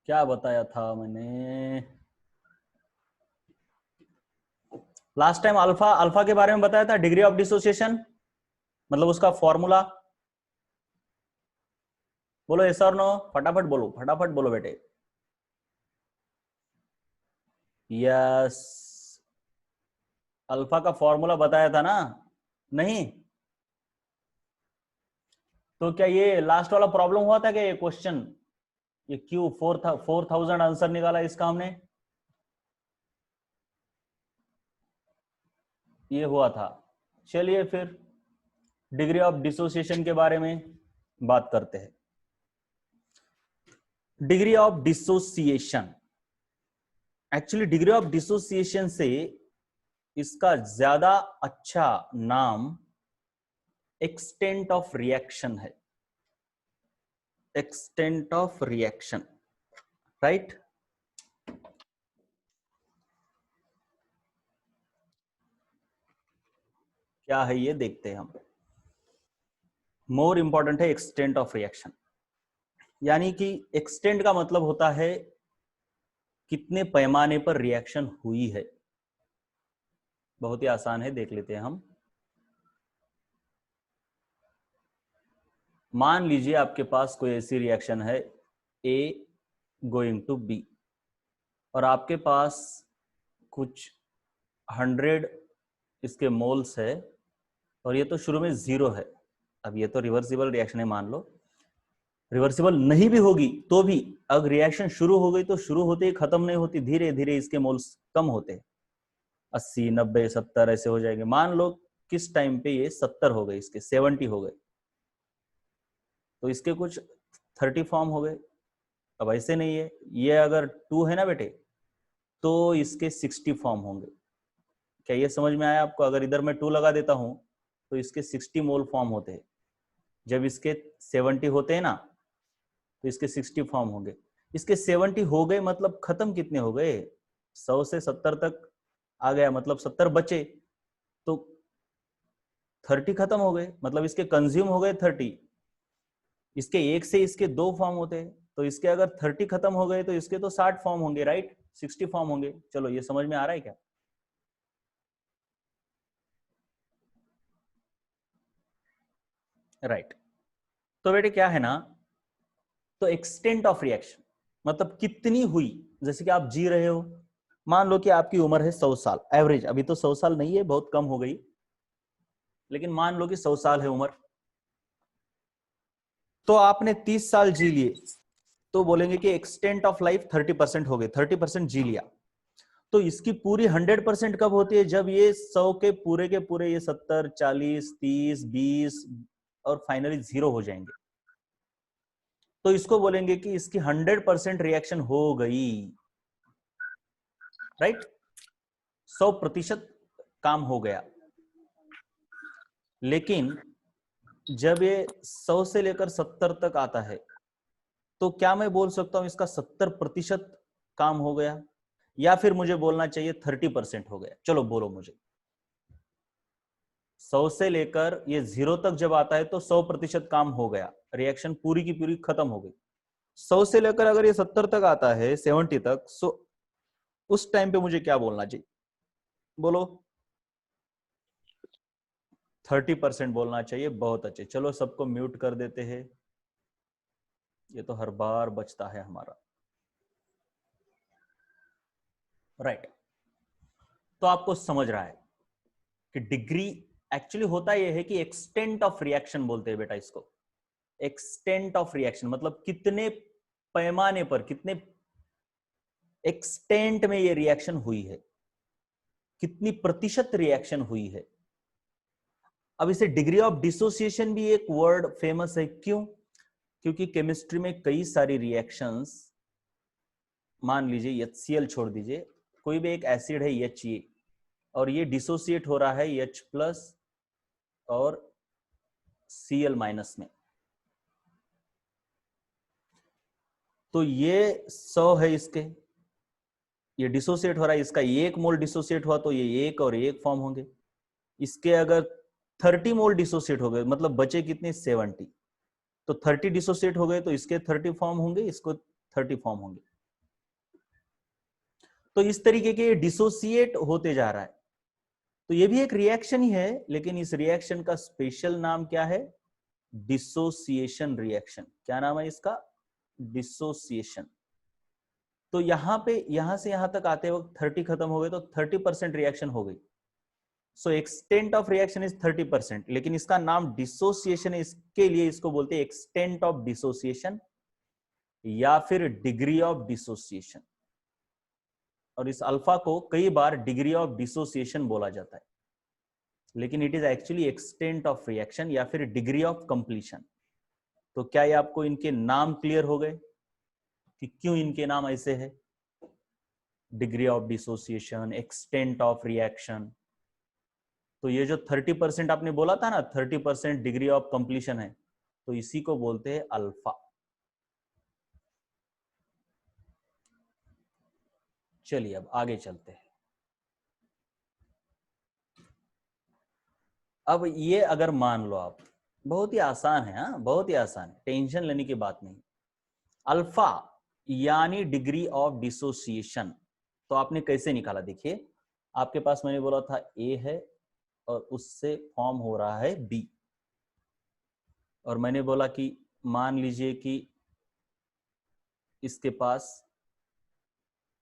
क्या बताया था मैंने लास्ट टाइम? अल्फा अल्फा के बारे में बताया था, डिग्री ऑफ डिसोसिएशन मतलब उसका फॉर्मूला। बोलो यस और नो, फटाफट बोलो बेटे। यस, अल्फा का फॉर्मूला बताया था ना? नहीं तो क्या ये लास्ट वाला प्रॉब्लम हुआ था क्या? ये क्वेश्चन, ये क्यू 4000 आंसर निकाला इसका हमने, ये हुआ था। चलिए फिर डिग्री ऑफ डिसोसिएशन के बारे में बात करते हैं। Degree of dissociation, actually degree of dissociation से इसका ज्यादा अच्छा नाम एक्सटेंट ऑफ रिएक्शन है। Extent of reaction, right? क्या है ये देखते हैं हम। मोर इंपॉर्टेंट है एक्सटेंट ऑफ रिएक्शन, यानी कि एक्सटेंट का मतलब होता है कितने पैमाने पर रिएक्शन हुई है। बहुत ही आसान है, देख लेते हैं हम। मान लीजिए आपके पास कोई ऐसी रिएक्शन है A गोइंग टू B, और आपके पास कुछ 100 इसके मोल्स है, और ये तो शुरू में 0 है। अब ये तो रिवर्सिबल रिएक्शन है, मान लो रिवर्सिबल नहीं भी होगी तो भी अगर रिएक्शन शुरू हो गई तो शुरू होते ही खत्म नहीं होती, धीरे धीरे इसके मोल्स कम होते हैं। 80, 90, 70 ऐसे हो जाएंगे। मान लो किस टाइम पे ये 70 हो गए, इसके 70 हो गए, तो इसके कुछ 30 फॉर्म हो गए। अब ऐसे नहीं है, ये अगर 2 है ना बेटे, तो इसके 60 फॉर्म होंगे। क्या ये समझ में आया आपको? अगर इधर मैं 2 लगा देता हूं तो इसके 60 मोल फॉर्म होते हैं। जब इसके 70 होते हैं ना, तो इसके 60 फॉर्म होंगे। इसके 70 हो गए मतलब खत्म कितने हो गए? 100 से 70 तक आ गया, मतलब 70 बचे, तो 30 खत्म हो गए, मतलब इसके कंज्यूम हो गए 30। इसके एक से इसके 2 फॉर्म होते हैं, तो इसके अगर 30 खत्म हो गए तो इसके तो 60 फॉर्म होंगे, राइट? 60 फॉर्म होंगे। चलो ये समझ में आ रहा है क्या? राइट। तो बेटे क्या है ना, तो एक्सटेंट ऑफ रिएक्शन मतलब कितनी हुई। जैसे कि आप जी रहे हो, मान लो कि आपकी उम्र है 100 साल एवरेज, अभी तो 100 साल नहीं है, बहुत कम हो गई, लेकिन मान लो कि 100 साल है उम्र, तो आपने 30 साल जी लिए, तो बोलेंगे कि एक्सटेंट ऑफ लाइफ 30% हो गए, 30% जी लिया। तो इसकी पूरी 100% कब होती है? जब ये 100 के पूरे ये 70, 40, 30, 20 और फाइनली 0 हो जाएंगे, तो इसको बोलेंगे कि इसकी 100% रिएक्शन हो गई, राइट? 100% काम हो गया। लेकिन जब ये 100 से लेकर 70 तक आता है, तो क्या मैं बोल सकता हूं इसका 70% काम हो गया, या फिर मुझे बोलना चाहिए 30% हो गया? चलो बोलो मुझे। 100 से लेकर ये 0 तक जब आता है तो 100% काम हो गया, रिएक्शन पूरी की पूरी खत्म हो गई। 100 से लेकर अगर ये 70 तक आता है, 70 तक, सो उस टाइम पे मुझे क्या बोलना चाहिए? बोलो। 30% बोलना चाहिए। बहुत अच्छे, चलो सबको म्यूट कर देते हैं, ये तो हर बार बचता है हमारा, राइट? तो आपको समझ रहा है कि डिग्री एक्चुअली होता यह है कि एक्सटेंट ऑफ रिएक्शन बोलते हैं बेटा इसको। एक्सटेंट ऑफ रिएक्शन मतलब कितने पैमाने पर, कितने एक्सटेंट में ये रिएक्शन हुई है, कितनी प्रतिशत रिएक्शन हुई है। अब इसे डिग्री ऑफ डिसोसिएशन भी एक वर्ड फेमस है, क्यों? क्योंकि केमिस्ट्री में कई सारी रिएक्शंस, मान लीजिए HCl छोड़ दीजिए, कोई भी एक एसिड है HA, और ये डिसोसिएट हो रहा है H+ और Cl- में, तो ये 100 है इसके, ये डिसोसिएट हो रहा है, इसका 1 मोल डिसोसिएट हुआ तो ये 1 और 1 फॉर्म होंगे। इसके अगर 30 मोल डिसोसिएट हो गए, मतलब बचे कितने? 70, तो 30 डिसोसिएट हो गए तो इसके 30 फॉर्म होंगे, इसको 30 फॉर्म होंगे। तो इस तरीके के डिसोसिएट होते जा रहा है। तो ये भी एक रिएक्शन ही है, लेकिन इस रिएक्शन का स्पेशल नाम क्या है? Dissociation reaction. क्या नाम है इसका? डिसोसिएशन। तो यहां पे यहां से यहां तक आते वक्त 30 खत्म हो गए तो 30% रिएक्शन हो गई। सो एक्सटेंट ऑफ रिएक्शन इज 30%, लेकिन इसका नाम डिसोसिएशन है, इसके लिए इसको बोलते हैं एक्सटेंट ऑफ डिसोसिएशन या फिर डिग्री ऑफ डिसोसिएशन। और इस अल्फा को कई बार डिग्री ऑफ डिसोसिएशन बोला जाता है, लेकिन it is actually extent of reaction या फिर डिग्री ऑफ कंप्लीशन। तो क्या ये आपको इनके नाम क्लियर हो गए कि क्यों इनके नाम ऐसे है? Degree of dissociation, extent of reaction. तो ये जो 30% आपने बोला था ना, 30% डिग्री ऑफ कंप्लीशन है, तो इसी को बोलते हैं अल्फा। चलिए अब आगे चलते हैं। अब ये अगर मान लो आप, बहुत ही आसान है, हाँ बहुत ही आसान है, टेंशन लेने की बात नहीं। अल्फा यानी डिग्री ऑफ डिसोसिएशन, तो आपने कैसे निकाला? देखिए, आपके पास मैंने बोला था ए है और उससे फॉर्म हो रहा है बी, और मैंने बोला कि मान लीजिए कि इसके पास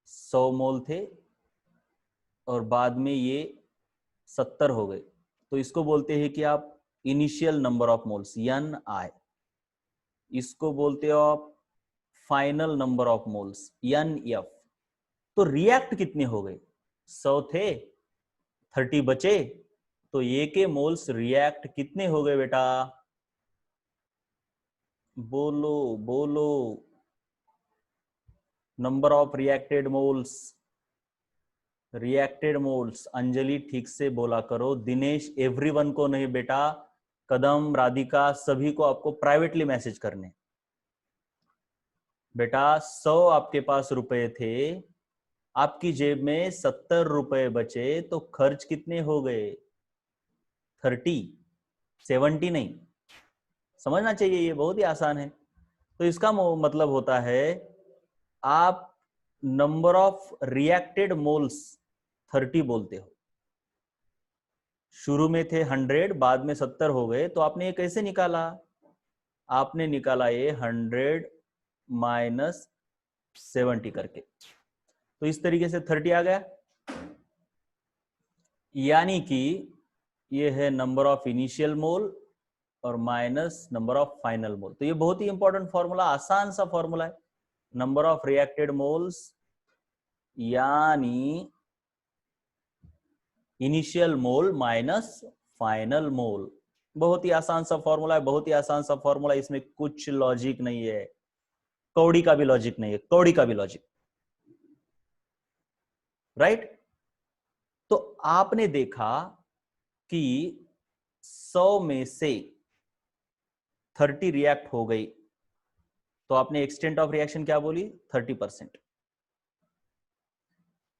100 मोल थे और बाद में ये 70 हो गए, तो इसको बोलते हैं कि आप initial number of moles, N I. इसको बोलते हो आप final number of moles, N F. तो रिएक्ट कितने हो गए? 100 थे, 30 बचे, तो ये के मोल्स रिएक्ट कितने हो गए बेटा? बोलो बोलो, number of reacted moles. Reacted moles, Anjali ठीक से बोला करो, दिनेश एवरीवन को नहीं बेटा, कदम, राधिका, सभी को आपको प्राइवेटली मैसेज करने। बेटा 100 आपके पास रुपए थे, आपकी जेब में 70 रुपए बचे, तो खर्च कितने हो गए? 30, 70 नहीं। समझना चाहिए, ये बहुत ही आसान है। तो इसका मतलब होता है आप नंबर ऑफ रिएक्टेड मोल्स 30 बोलते हो। शुरू में थे 100, बाद में 70 हो गए, तो आपने ये कैसे निकाला? आपने निकाला ये 100 माइनस 70 करके, तो इस तरीके से 30 आ गया। यानी कि ये है नंबर ऑफ इनिशियल मोल और माइनस नंबर ऑफ फाइनल मोल। तो ये बहुत ही इंपॉर्टेंट फॉर्मूला, आसान सा फॉर्मूला है। नंबर ऑफ रिएक्टेड मोल्स यानी इनिशियल मोल माइनस फाइनल मोल। बहुत ही आसान सा फॉर्मूला है, बहुत ही आसान सा फॉर्मूला, इसमें कुछ लॉजिक नहीं है, कौड़ी का भी लॉजिक नहीं है, कौड़ी का भी लॉजिक, राइट? तो आपने देखा कि 100 में से 30 रिएक्ट हो गई, तो आपने एक्सटेंट ऑफ रिएक्शन क्या बोली? 30%।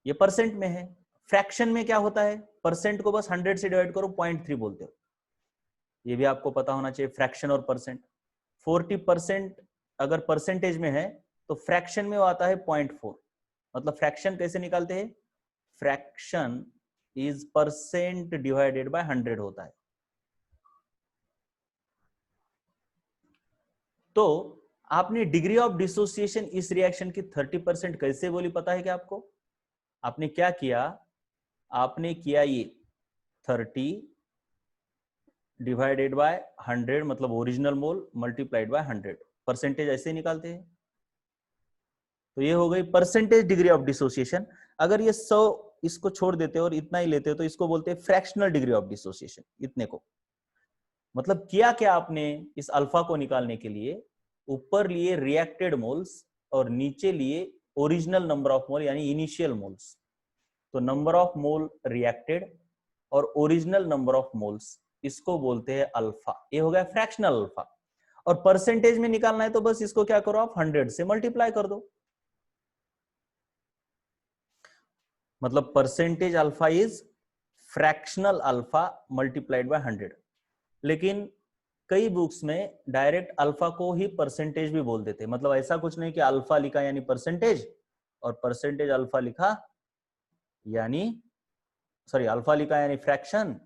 ये परसेंट में है। फ्रैक्शन में क्या होता है? परसेंट को बस 100 से डिवाइड करो, 0.3 बोलते हो। ये भी आपको पता होना चाहिए, फ्रैक्शन और परसेंट। 40% अगर परसेंटेज में है तो फ्रैक्शन में वो आता है 0.4। मतलब फ्रैक्शन कैसे निकालते हैं? Fraction is percent divided by 100 होता है। तो आपने डिग्री ऑफ डिसोसिएशन इस रिएक्शन की 30% कैसे बोली पता है क्या आपको? आपने क्या किया? आपने किया ये 30 डिवाइडेड बाय 100, मतलब original mole, multiplied by 100। Percentage ऐसे निकालते हैं। तो ये हो गई परसेंटेज डिग्री ऑफ डिसोसिएशन। अगर ये 100 इसको छोड़ देते हो और इतना ही लेते हो तो इसको बोलते हैं फ्रैक्शनल डिग्री ऑफ डिसोसिएशन, इतने को। मतलब किया क्या आपने? इस अल्फा को निकालने के लिए ऊपर लिए रिएक्टेड मोल्स और नीचे लिए ओरिजिनल नंबर ऑफ मोल यानी इनिशियल मोल्स। तो नंबर ऑफ मोल रिएक्टेड और ओरिजिनल नंबर ऑफ मोल्स, इसको बोलते हैं अल्फा। ये हो गया फ्रैक्शनल अल्फा। और परसेंटेज में निकालना है तो बस इसको क्या करो आप, 100 से मल्टीप्लाई कर दो। मतलब percentage alpha is fractional alpha multiplied by 100। लेकिन कई बुक्स में डायरेक्ट अल्फा को ही परसेंटेज भी बोल देते हैं। मतलब ऐसा कुछ नहीं कि अल्फा लिखा यानी परसेंटेज और परसेंटेज अल्फा लिखा यानी सॉरी अल्फा लिखा यानी फ्रैक्शन,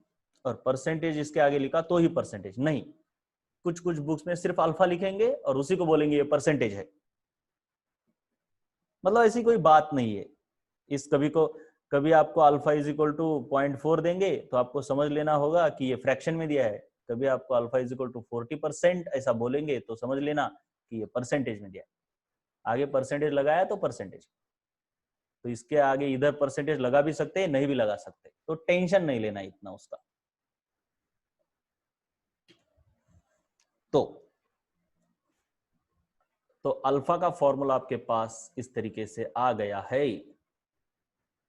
और परसेंटेज इसके आगे लिखा तो ही परसेंटेज। नहीं, कुछ कुछ बुक्स में सिर्फ अल्फा लिखेंगे और उसी को बोलेंगे ये परसेंटेज है। मतलब ऐसी कोई बात नहीं है। इस कभी आपको अल्फा इज इक्वल टू 0.4 देंगे तो आपको समझ लेना होगा कि ये फ्रैक्शन में दिया है। कभी आपको अल्फा इज इक्वल टू 40% ऐसा बोलेंगे तो समझ लेना कि ये परसेंटेज में दिया है। आगे परसेंटेज लगाया तो परसेंटेज, तो इसके आगे इधर परसेंटेज लगा भी सकते हैं, नहीं भी लगा सकते, तो टेंशन नहीं लेना इतना उसका। तो अल्फा का फॉर्मूला आपके पास इस तरीके से आ गया है।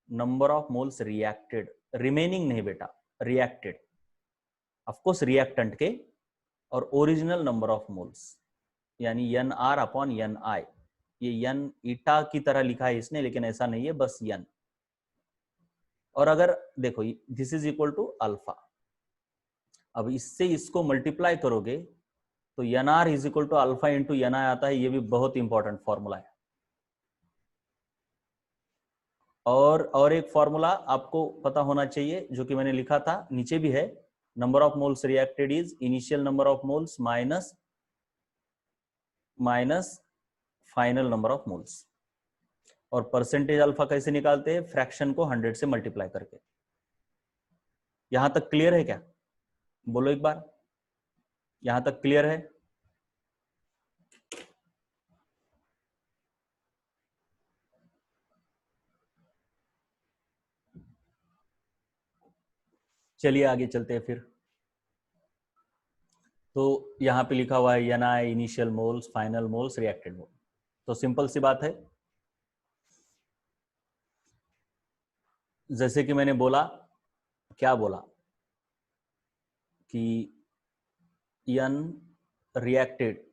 Number of moles reacted, remaining नहीं बेटा, रिएक्टेड, ऑफकोर्स रिएक्टेंट के, और ओरिजिनल नंबर ऑफ मोल्स यानी एन आर अपॉन एन आई। ये एन ईटा की तरह लिखा है इसने, लेकिन ऐसा नहीं है, बस एन। और अगर देखो this is equal to alpha, अब इससे इसको मल्टीप्लाई करोगे तो N R is equal to alpha into N I आता है। ये भी बहुत इंपॉर्टेंट फॉर्मूला है। और एक फॉर्मूला आपको पता होना चाहिए जो कि मैंने लिखा था, नीचे भी है। Number of moles reacted is initial number of moles minus final number of moles. और परसेंटेज अल्फा कैसे निकालते हैं? फ्रैक्शन को 100 से मल्टीप्लाई करके। यहां तक क्लियर है क्या? बोलो एक बार, यहां तक क्लियर है? चलिए आगे चलते हैं फिर। तो यहां पे लिखा हुआ है N I, initial moles, final moles, reacted mole. तो सिंपल सी बात है, जैसे कि मैंने बोला, क्या बोला कि N reacted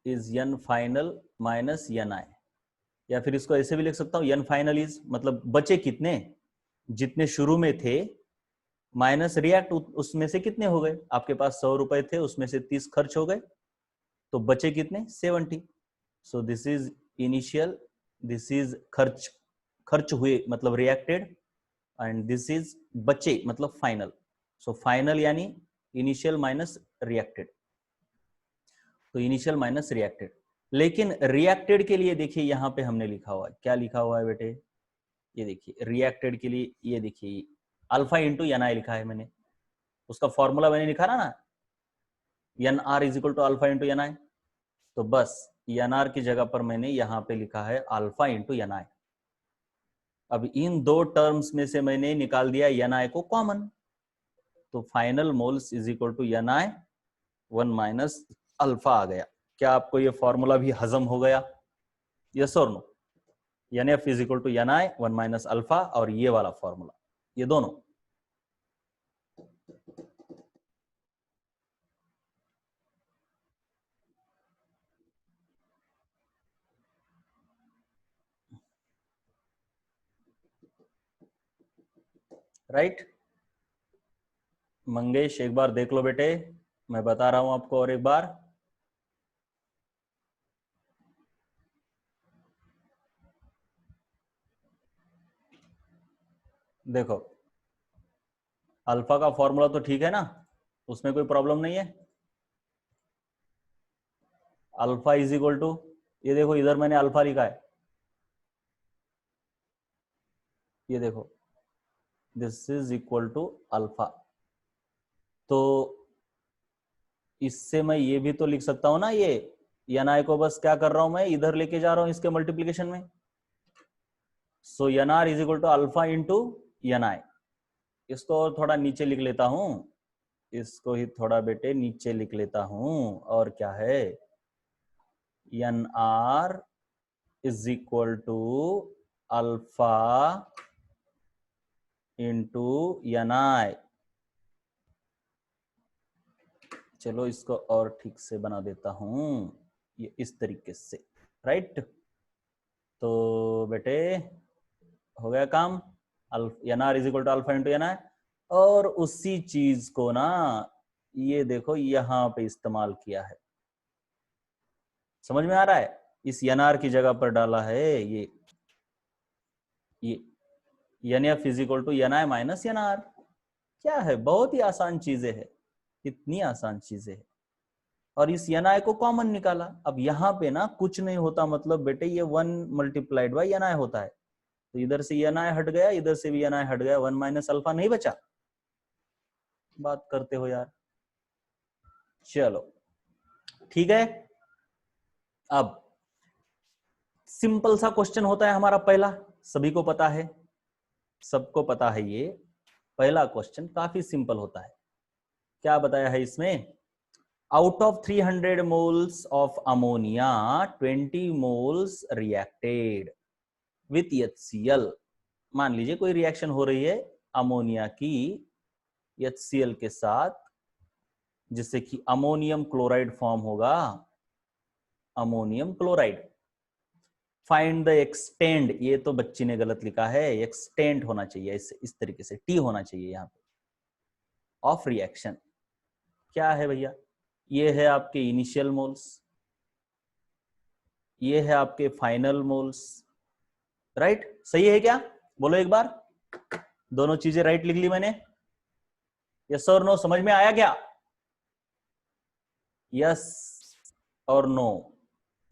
is N final minus N I, या फिर इसको ऐसे भी लिख सकता हूं, एन फाइनल इज मतलब बचे कितने, जितने शुरू में थे, माइनस रिएक्ट उसमें से कितने हो गए। आपके पास 100 रुपए थे, उसमें से 30 खर्च हो गए, तो बचे कितने? 70। So this is initial, this is खर्च हुए मतलब रिएक्टेड, एंड दिस इज बचे मतलब फाइनल। सो फाइनल यानी इनिशियल माइनस रिएक्टेड, तो इनिशियल माइनस रिएक्टेड। लेकिन रिएक्टेड के लिए देखिए यहां पे हमने लिखा हुआ है, क्या लिखा हुआ है बेटे? ये देखिए रिएक्टेड के लिए, ये देखिए अल्फा इंटू एन आई लिखा है मैंने। उसका फॉर्मूला मैंने लिखा ना, N R is equal to alpha into N I. तो बस एन आर की जगह पर मैंने यहां पे लिखा है अल्फा इंटू एन आई। अब इन दो टर्म्स में से मैंने निकाल दिया एन आई को कॉमन, तो final moles is equal to N I 1 minus alpha आ गया। क्या आपको ये फॉर्मूला भी हजम हो गया? यस और no? N F is equal to N I 1 minus alpha, और ये वाला फॉर्मूला, ये दोनों। राइट? मंगेश एक बार देख लो बेटे, मैं बता रहा हूं आपको और एक बार। देखो अल्फा का फॉर्मूला तो ठीक है ना, उसमें कोई प्रॉब्लम नहीं है। अल्फा इज इक्वल टू, ये देखो इधर मैंने अल्फा लिखा है, ये देखो this is equal to alpha. तो इससे मैं ये भी तो लिख सकता हूं ना, ये एन आई को बस क्या कर रहा हूं मैं, इधर लेके जा रहा हूं इसके मल्टीप्लीकेशन में। So N R is equal to alpha into N I. इसको और थोड़ा नीचे लिख लेता हूं, इसको ही थोड़ा बेटे नीचे लिख लेता हूं, और क्या है, N R is equal to alpha into N I. चलो इसको और ठीक से बना देता हूं, ये इस तरीके से, राइट? तो बेटे हो गया काम, N R is equal to alpha into N I. और उसी चीज को ना ये देखो यहां पे इस्तेमाल किया है, समझ में आ रहा है? इस एन आर की जगह पर डाला है ये NF is equal to NI minus NR। क्या है, बहुत ही आसान चीजें है, कितनी आसान चीजें है। और इस NI को कॉमन निकाला। अब यहाँ पे ना कुछ नहीं होता, मतलब बेटे ये 1 मल्टीप्लाइड बाई NI होता है, तो इधर से NI हट गया, इधर से भी NI हट गया, 1 माइनस अल्फा नहीं बचा। बात करते हो यार। चलो ठीक है। अब सिंपल सा क्वेश्चन होता है हमारा पहला, सभी को पता है, सबको पता है ये पहला क्वेश्चन काफी सिंपल होता है। क्या बताया है इसमें, out of 300 moles of ammonia 20 moles reacted with HCl। मान लीजिए कोई रिएक्शन हो रही है अमोनिया की HCl के साथ, जिससे कि अमोनियम क्लोराइड फॉर्म होगा, ammonium chloride. Find the extend, ये तो बच्ची ने गलत लिखा है, एक्सटेंड होना चाहिए इस तरीके से, टी होना चाहिए यहाँ पे, ऑफ रिएक्शन। क्या है भैया, ये है आपके इनिशियल मोल्स, ये है आपके फाइनल मोल्स, राइट? सही है क्या, बोलो एक बार। दोनों चीजें राइट लिख ली मैंने, यस और नो, समझ में आया क्या? यस और नो,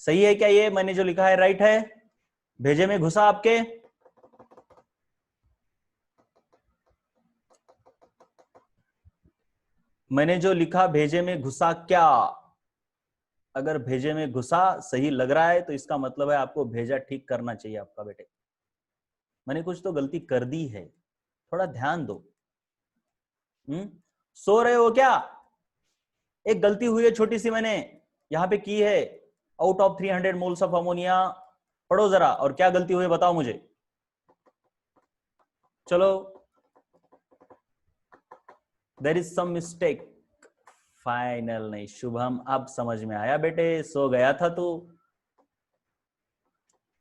सही है क्या? ये मैंने जो लिखा है राइट है, भेजे में घुसा आपके? मैंने जो लिखा भेजे में घुसा क्या? अगर भेजे में घुसा सही लग रहा है तो इसका मतलब है आपको भेजा ठीक करना चाहिए आपका बेटे। मैंने कुछ तो गलती कर दी है, थोड़ा ध्यान दो। सो रहे हो क्या? एक गलती हुई है छोटी सी, मैंने यहां पे की है, out of 300 moles of ammonia. पढ़ो जरा, और क्या गलती हुई बताओ मुझे। चलो, there is some mistake. Final नहीं शुभम, अब समझ में आया बेटे, सो गया था तू,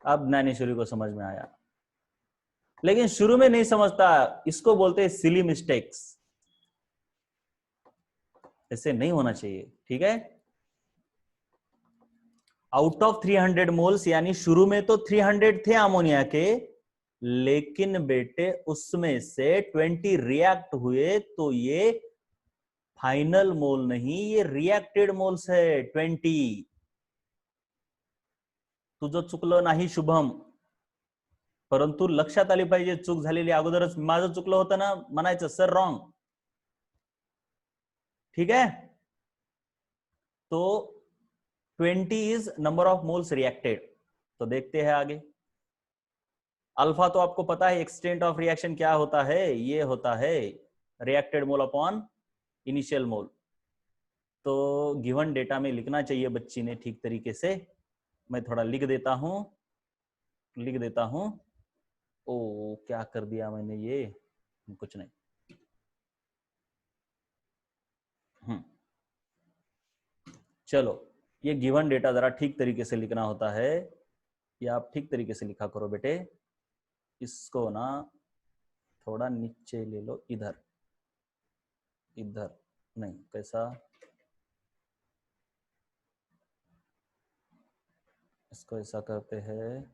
अब ज्ञानेश्वरी को समझ में आया, लेकिन शुरू में नहीं समझता, इसको बोलते हैं सिली मिस्टेक्स। ऐसे नहीं होना चाहिए, ठीक है? आउट ऑफ 300 मोल्स, यानी शुरू में तो 300 थे अमोनिया के, लेकिन बेटे उसमें से 20 रिएक्ट हुए, तो ये फाइनल मोल नहीं, ये रिएक्टेड मोल्स है 20। तुझं चुकलं नाही शुभम, परंतु लक्षात आली पाहिजे चूक झालेली अगोदरच, माझं चुकलं होतं ना, म्हणायचं सर रॉन्ग, ठीक है? तो 20 is number of moles reacted. तो देखते हैं आगे। अल्फा तो आपको पता है, एक्सटेंट ऑफ रिएक्शन क्या होता है, ये होता है रिएक्टेड मोल अपॉन इनिशियल मोल। तो गिवन डेटा में लिखना चाहिए बच्ची ने ठीक तरीके से, मैं थोड़ा लिख देता हूं। ओ क्या कर दिया मैंने ये, कुछ नहीं। चलो, ये गिवन डेटा जरा ठीक तरीके से लिखना होता है, ये आप ठीक तरीके से लिखा करो बेटे। इसको ना थोड़ा नीचे ले लो, इधर इधर नहीं, कैसा, इसको ऐसा करते हैं,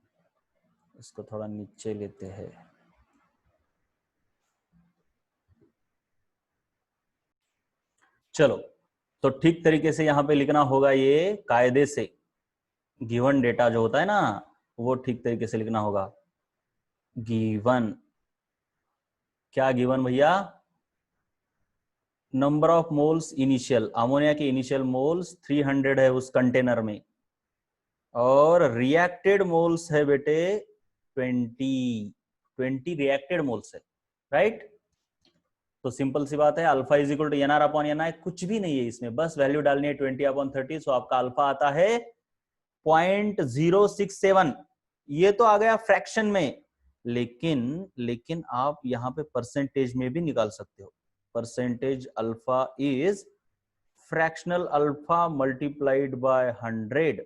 इसको थोड़ा नीचे लेते हैं। चलो, तो ठीक तरीके से यहां पे लिखना होगा, ये कायदे से गिवन डेटा जो होता है ना, वो ठीक तरीके से लिखना होगा। गिवन, क्या गिवन भैया? Number of moles initial, ammonia के इनिशियल मोल्स 300 है उस कंटेनर में, और रिएक्टेड मोल्स है बेटे 20 रिएक्टेड मोल्स है, राइट? तो सिंपल सी बात है, alpha is equal to NR upon NI, कुछ भी नहीं है इसमें, बस वैल्यू डालनी है 20 अपॉन 30, सो आपका अल्फा आता है 0.067। ये तो आ गया फ्रैक्शन में, लेकिन आप यहां पे परसेंटेज में भी निकाल सकते हो। Percentage alpha is fractional alpha multiplied by 100,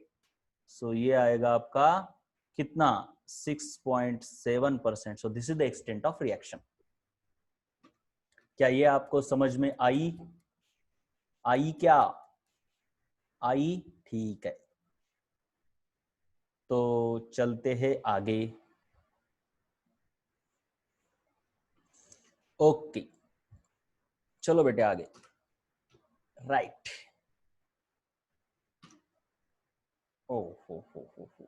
सो ये आएगा आपका कितना, 6.7%। So this is the extent of reaction. क्या ये आपको समझ में आई? आई क्या? आई, ठीक है। तो चलते हैं आगे। ओके, चलो बेटे आगे। राइट। ओ हो।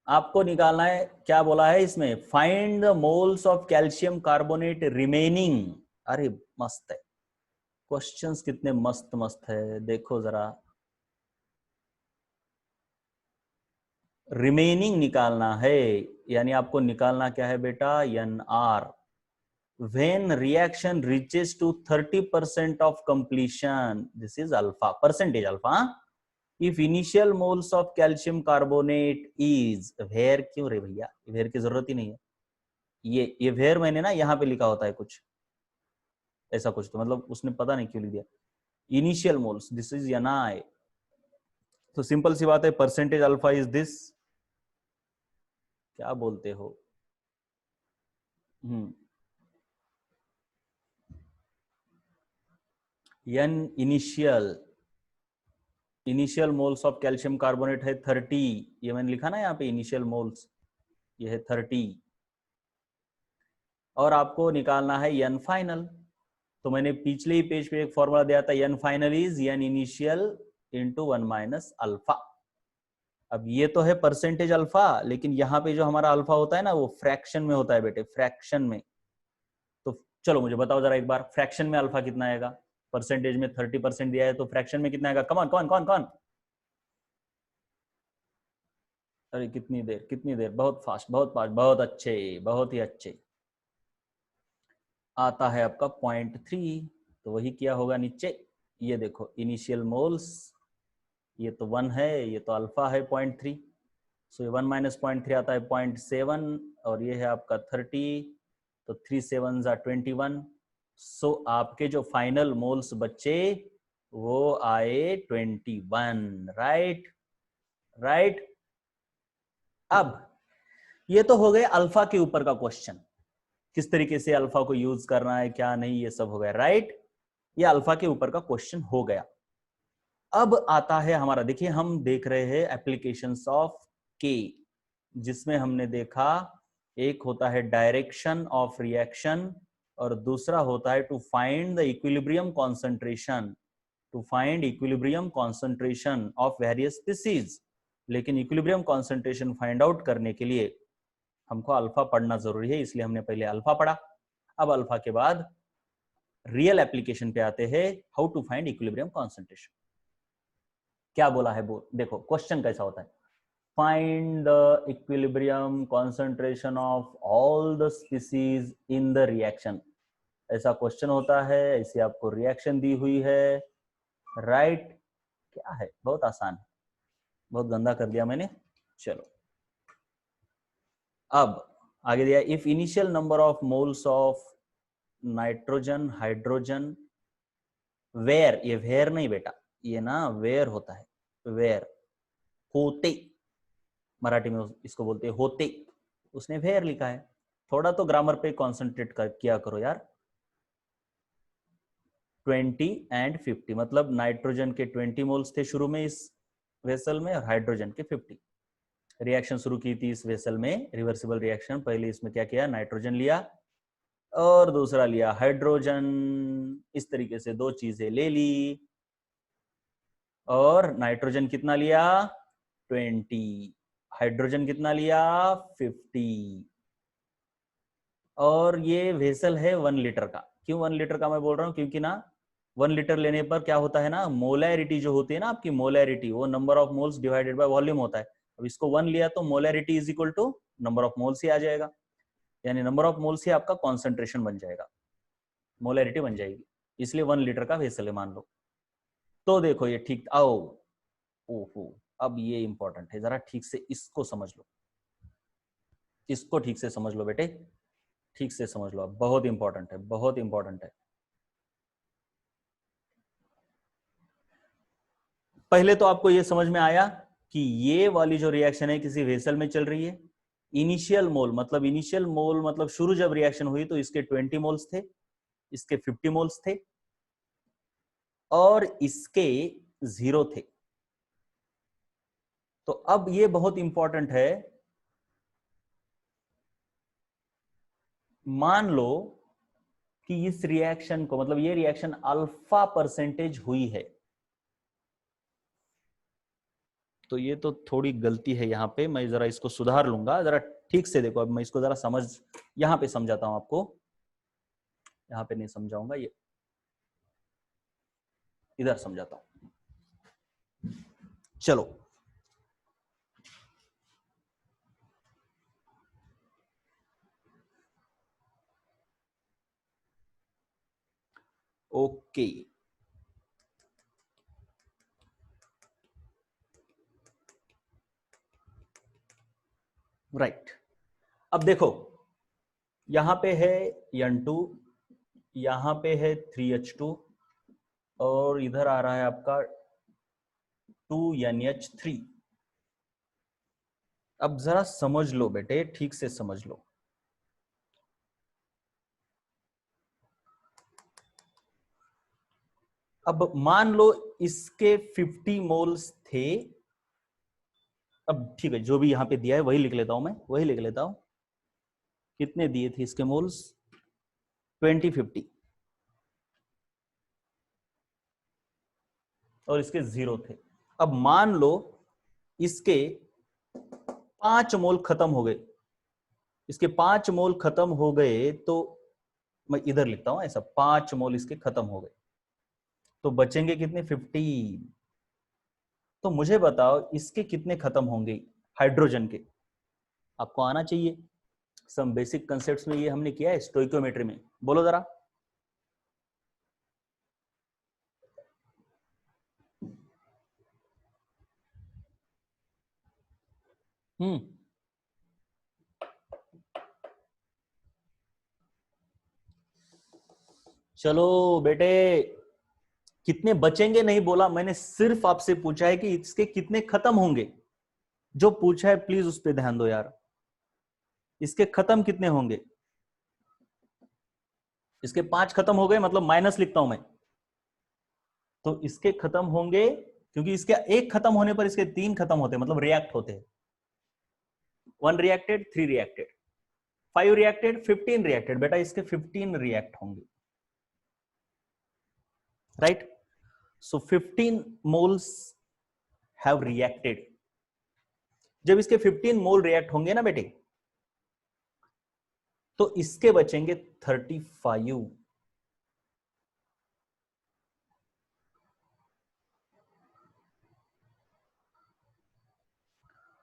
आपको निकालना है, क्या बोला है इसमें, find the moles of calcium carbonate remaining. अरे मस्त है, क्वेश्चंस कितने मस्त मस्त है, देखो जरा। रिमेनिंग निकालना है, यानी आपको निकालना क्या है बेटा, NR। when reaction reaches to 30% of completion, this is alpha, percentage alpha। if initial moles of calcium carbonate is, where क्यों रे भैया, where की जरूरत ही नहीं है। ये where मैंने ना यहाँ पे लिखा होता है कुछ ऐसा कुछ, तो मतलब उसने पता नहीं क्यों लिख दिया। Initial moles, this is NI। तो सिंपल सी बात है, परसेंटेज अल्फा इज दिस। क्या बोलते हो? An initial moles of calcium carbonate है 30, ये मैंने लिखा ना यहाँ पे इनिशियल मोल्स, ये है 30। और आपको निकालना है एन फाइनल। तो मैंने पिछले ही पेज पे एक फॉर्मूला दिया था, N final is N initial into 1 minus alpha. अब ये तो है परसेंटेज अल्फा, लेकिन यहाँ पे जो हमारा अल्फा होता है ना, वो फ्रैक्शन में होता है बेटे, फ्रैक्शन में। तो चलो मुझे बताओ जरा एक बार, फ्रैक्शन में अल्फा कितना आएगा? परसेंटेज में 30% दिया है, तो फ्रैक्शन में कितना आएगा? कौन कौन कौन कौन? अरे कितनी देर कितनी देर, बहुत फास्ट बहुत फास्ट, बहुत अच्छे, बहुत ही अच्छे। आता है आपका 0.3, तो वही किया होगा नीचे। ये देखो इनिशियल मोल्स, ये तो 1 है, ये तो अल्फा है 0.3, सो ये 1 माइनस 0.3 आता है 0.7, और ये है आपका 30, तो 3 7 21। सो आपके जो फाइनल मोल्स बच्चे वो आए 21। Right right. अब ये तो हो गए अल्फा के ऊपर का क्वेश्चन, किस तरीके से अल्फा को यूज करना है क्या नहीं, ये सब हो गया। राइट, ये अल्फा के ऊपर का क्वेश्चन हो गया। अब आता है हमारा, देखिए हम देख रहे हैं एप्लीकेशंस ऑफ के, जिसमें हमने देखा एक होता है डायरेक्शन ऑफ रिएक्शन, और दूसरा होता है to find the equilibrium concentration, to find equilibrium concentration of various species. लेकिन इक्विलिब्रियम कॉन्सेंट्रेशन फाइंड आउट करने के लिए हमको अल्फा पढ़ना जरूरी है, इसलिए हमने पहले अल्फा पढ़ा। अब अल्फा के बाद रियल एप्लीकेशन पे आते हैं, how to find equilibrium concentration. क्या बोला है वो देखो, क्वेश्चन कैसा होता है, find the equilibrium concentration of all the species in the reaction, ऐसा क्वेश्चन होता है। ऐसे आपको रिएक्शन दी हुई है। राइट, क्या है, बहुत आसान है, बहुत गंदा कर दिया मैंने। चलो अब आगे दिया, if initial number of moles of nitrogen hydrogen were, ये वेयर नहीं बेटा, ये ना वेयर होता है, वेयर होते, मराठी में इसको बोलते हैं होते, उसने वेयर लिखा है। थोड़ा तो ग्रामर पे कंसंट्रेट किया करो यार। 20 एंड 50, मतलब नाइट्रोजन के 20 मोल्स थे शुरू में इस वेसल में, और हाइड्रोजन के 50। रिएक्शन शुरू की थी इस वेसल में, रिवर्सिबल रिएक्शन। पहले इसमें क्या किया, नाइट्रोजन लिया और दूसरा लिया हाइड्रोजन, इस तरीके से दो चीजें ले ली। और नाइट्रोजन कितना लिया, 20, हाइड्रोजन कितना लिया, 50। और ये वेसल है 1 लीटर का। क्यों 1 लीटर का मैं बोल रहा हूँ, क्योंकि ना 1 लीटर लेने पर क्या होता है ना, मोलैरिटी जो होती है ना आपकी, मोलैरिटी वो number of moles divided by volume होता है। अब इसको 1 लिया तो molarity is equal to number of moles ही आ जाएगा, यानी नंबर ऑफ मोल्स ही आपका कॉन्सेंट्रेशन बन जाएगा, मोलैरिटी बन जाएगी। इसलिए 1 लीटर का वेसल है मान लो। तो देखो ये ठीक, आओ ओहो, अब ये इंपॉर्टेंट है, जरा ठीक से इसको समझ लो, इसको ठीक से समझ लो बेटे, ठीक से समझ लो, बहुत इंपॉर्टेंट है, बहुत इंपॉर्टेंट है। पहले तो आपको ये समझ में आया कि ये वाली जो रिएक्शन है किसी वेसल में चल रही है। इनिशियल मोल मतलब शुरू जब रिएक्शन हुई तो इसके 20 मोल्स थे, इसके 50 मोल्स थे, और इसके 0 थे। तो अब ये बहुत इंपॉर्टेंट है, मान लो कि इस रिएक्शन को, मतलब ये रिएक्शन अल्फा परसेंटेज हुई है, तो ये तो थोड़ी गलती है यहां पे, मैं जरा इसको सुधार लूंगा, जरा ठीक से देखो। अब मैं इसको जरा समझ, यहां पे समझाता हूं आपको, यहां पे नहीं समझाऊंगा, ये इधर समझाता हूं। चलो, ओके, राइट। अब देखो, यहां पे है N2, यहां पे है 3H2, और इधर आ रहा है आपका 2NH3। अब जरा समझ लो बेटे, ठीक से समझ लो। अब मान लो इसके 50 मोल्स थे। अब ठीक है, जो भी यहां पे दिया है वही लिख लेता हूं, मैं वही लिख लेता हूं। कितने दिए थे इसके मोल्स? 2050, और इसके 0 थे। अब मान लो इसके 5 मोल खत्म हो गए, इसके 5 मोल खत्म हो गए, तो मैं इधर लिखता हूं ऐसा, 5 मोल इसके खत्म हो गए, तो बचेंगे कितने? 50। तो मुझे बताओ इसके कितने खत्म होंगे हाइड्रोजन के? आपको आना चाहिए, सम बेसिक कंसेप्ट्स में ये हमने किया है स्टोइकियोमेट्री में, बोलो जरा। हम्म, चलो बेटे, कितने बचेंगे नहीं बोला मैंने, सिर्फ आपसे पूछा है कि इसके कितने खत्म होंगे। जो पूछा है प्लीज उस पर ध्यान दो यार। इसके खत्म कितने होंगे? इसके 5 खत्म हो गए, मतलब माइनस लिखता हूं मैं, तो इसके खत्म होंगे, क्योंकि इसके एक खत्म होने पर इसके 3 खत्म होते हैं, मतलब रिएक्ट होते हैं। 1 रिएक्टेड, 3 रिएक्टेड, 5 रिएक्टेड, 15 रिएक्टेड, बेटा इसके 15 रिएक्ट होंगे, right? So 15 moles have reacted. जब इसके 15 मोल रिएक्ट होंगे ना बेटे, तो इसके बचेंगे 35।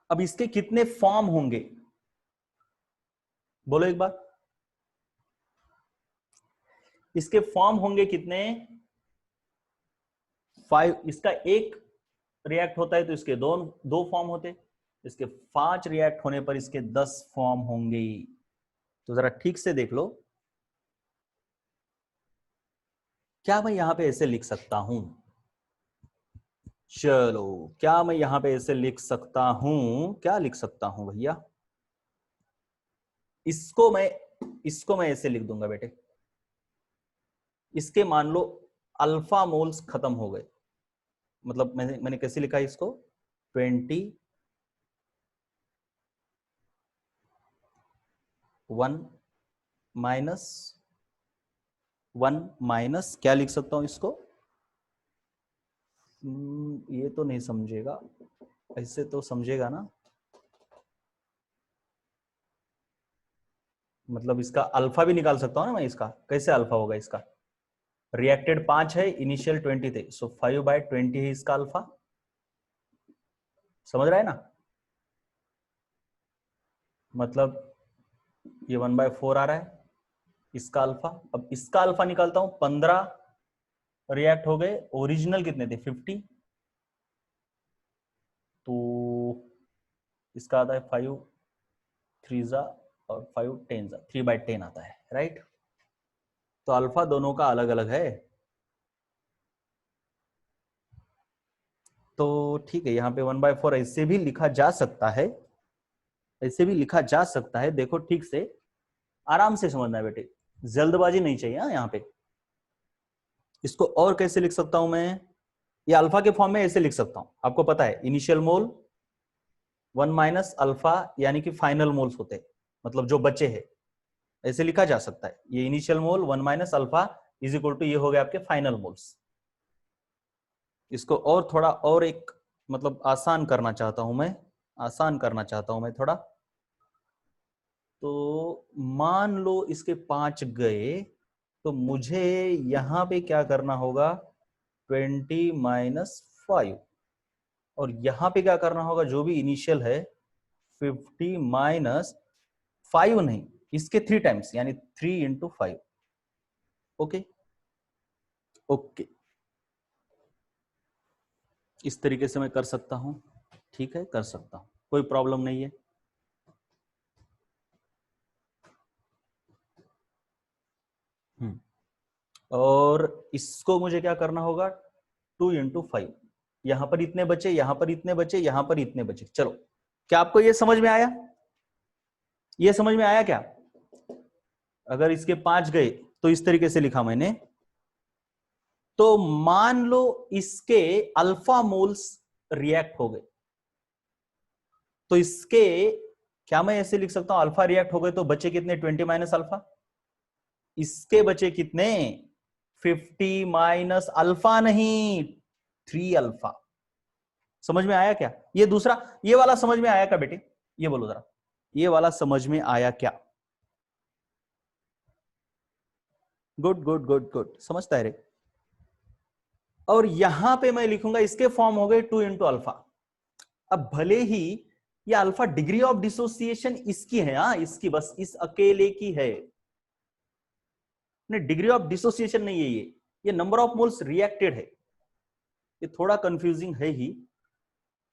अब इसके कितने फॉर्म होंगे बोलो एक बार? इसके फॉर्म होंगे कितने? 5। इसका एक रिएक्ट होता है तो इसके दो दो फॉर्म होते, इसके 5 रिएक्ट होने पर इसके 10 फॉर्म होंगे। तो जरा ठीक से देख लो, क्या मैं यहां पे ऐसे लिख सकता हूं? चलो, क्या मैं यहां पे ऐसे लिख सकता हूं? क्या लिख सकता हूं भैया? इसको मैं ऐसे लिख दूंगा बेटे, इसके मान लो अल्फा मोल्स खत्म हो गए, मतलब मैंने कैसे लिखा है इसको? 21 माइनस 1 माइनस, क्या लिख सकता हूं इसको? ये तो नहीं समझेगा, ऐसे तो समझेगा ना, मतलब इसका अल्फा भी निकाल सकता हूं ना मैं इसका। कैसे अल्फा होगा इसका? रिएक्टेड 5 है, इनिशियल 20 थे, सो 5/20 है इसका अल्फा। समझ रहा है ना? मतलब ये 1/4 आ रहा है इसका अल्फा। अब इसका अल्फा निकालता हूं, 15 रिएक्ट हो गए, ओरिजिनल कितने थे? 50, तो इसका आता है 5 3 और 5 10, 3/10 आता है, राइट? तो अल्फा दोनों का अलग अलग है, तो ठीक है, यहाँ पे 1/4 ऐसे भी लिखा जा सकता है, ऐसे भी लिखा जा सकता है। देखो ठीक से, आराम से समझना है बेटे, जल्दबाजी नहीं चाहिए। यहाँ पे इसको और कैसे लिख सकता हूं मैं? ये अल्फा के फॉर्म में ऐसे लिख सकता हूं, आपको पता है इनिशियल मोल 1 माइनस अल्फा, यानी कि फाइनल मोल्स होते हैं, मतलब जो बचे हैं, ऐसे लिखा जा सकता है, ये initial mole 1 minus alpha is equal to ये हो गया आपके फाइनल मोल्स। इसको और थोड़ा और एक मतलब आसान करना चाहता हूं मैं, आसान करना चाहता हूं मैं थोड़ा। तो मान लो इसके 5 गए, तो मुझे यहां पे क्या करना होगा, 20 माइनस 5, और यहां पे क्या करना होगा, जो भी इनिशियल है 50 माइनस 5 नहीं, इसके 3 टाइम्स, यानी 3 इंटू 5। ओके ओके, इस तरीके से मैं कर सकता हूं, ठीक है, कर सकता हूं, कोई प्रॉब्लम नहीं है। और इसको मुझे क्या करना होगा, 2 इंटू 5, यहां पर इतने बचे, यहां पर इतने बचे, यहां पर इतने बचे। चलो, क्या आपको ये समझ में आया, ये समझ में आया क्या? अगर इसके 5 गए तो इस तरीके से लिखा मैंने, तो मान लो इसके अल्फा मोल्स रिएक्ट हो गए, तो इसके क्या मैं ऐसे लिख सकता हूं, अल्फा रिएक्ट हो गए तो बचे कितने, 20 माइनस अल्फा, इसके बचे कितने, 50 माइनस अल्फा नहीं, 3 अल्फा। समझ में आया क्या? ये दूसरा, ये वाला समझ में आया क्या बेटे, ये बोलो जरा, ये वाला समझ में आया क्या? गुड गुड गुड गुड, समझता है रे। और यहां पे मैं लिखूंगा इसके फॉर्म हो गए 2 इंटू अल्फा। अब भले ही ये अल्फा डिग्री ऑफ डिसोसिएशन इसकी है, हाँ इसकी, बस इस अकेले की है, नहीं डिग्री ऑफ डिसोसिएशन नहीं है ये नंबर ऑफ मोल्स रिएक्टेड है। ये थोड़ा कंफ्यूजिंग है ही,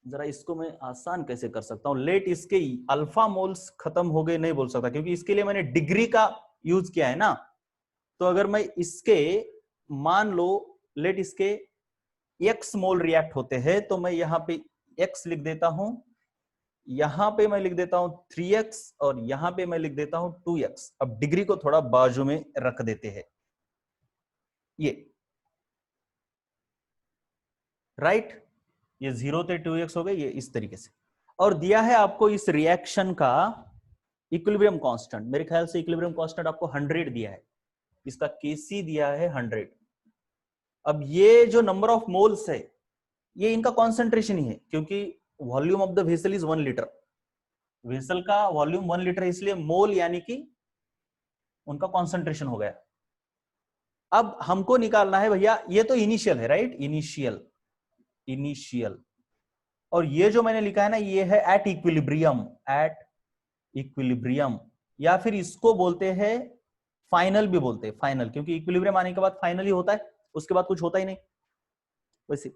जरा इसको मैं आसान कैसे कर सकता हूं, लेट इसके अल्फा मोल्स खत्म हो गए नहीं बोल सकता, क्योंकि इसके लिए मैंने डिग्री का यूज किया है ना। तो अगर मैं इसके, मान लो लेट इसके x मोल रिएक्ट होते हैं, तो मैं यहां पे x लिख देता हूं, यहां पे मैं लिख देता हूं 3x, और यहां पे मैं लिख देता हूं 2x। अब डिग्री को थोड़ा बाजू में रख देते हैं, ये राइट, ये 0 थे 2x हो गए, ये इस तरीके से। और दिया है आपको इस रिएक्शन का इक्विलिब्रियम कांस्टेंट, मेरे ख्याल से इक्विलिब्रियम कांस्टेंट आपको 100 दिया है, इसका Kc दिया है 100। अब ये जो नंबर ऑफ मोल्स है, ये इनका कॉन्सेंट्रेशन ही है, क्योंकि volume of the vessel is 1 litre, vessel का वॉल्यूम 1 लीटर है, इसलिए मोल यानी कि उनका कॉन्सेंट्रेशन हो गया। अब हमको निकालना है भैया, ये तो इनिशियल है राइट, इनिशियल, इनिशियल, और ये जो मैंने लिखा है ना, ये है एट इक्विलिब्रियम, एट इक्विलिब्रियम, या फिर इसको बोलते हैं फाइनल भी बोलते हैं, फाइनल, क्योंकि इक्विलिब्रियम आने के बाद फाइनल ही होता है, उसके बाद कुछ होता ही नहीं वैसे।